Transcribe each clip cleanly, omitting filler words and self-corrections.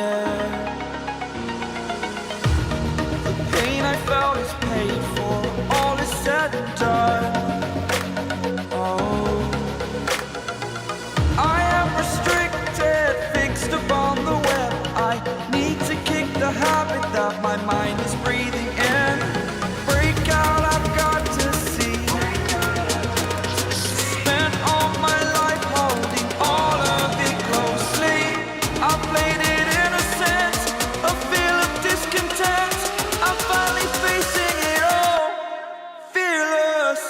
air. The pain I felt is paid for, all is said and done. Oh, I am restricted, fixed upon the web. I need to kick the habit that my mind is breathing in. Break out, I've got to see. Spent all my life holding all of it closely. I played it innocent, a feel of discontent. I'm finally facing it all, fearless.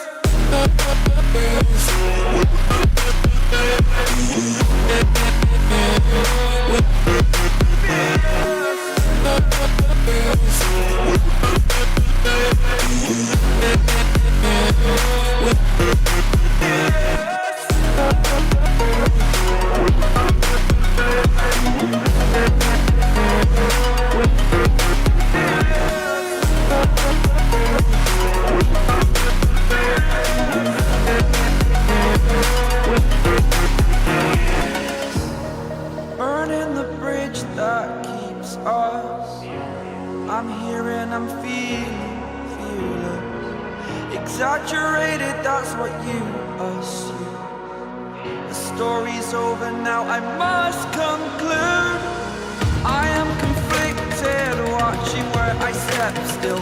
Burning the bridge that keeps us. I'm here and I'm feeling fearless. Exaggerated, that's what you assume. The story's over now, I must conclude. I am conflicted, watching where I step still.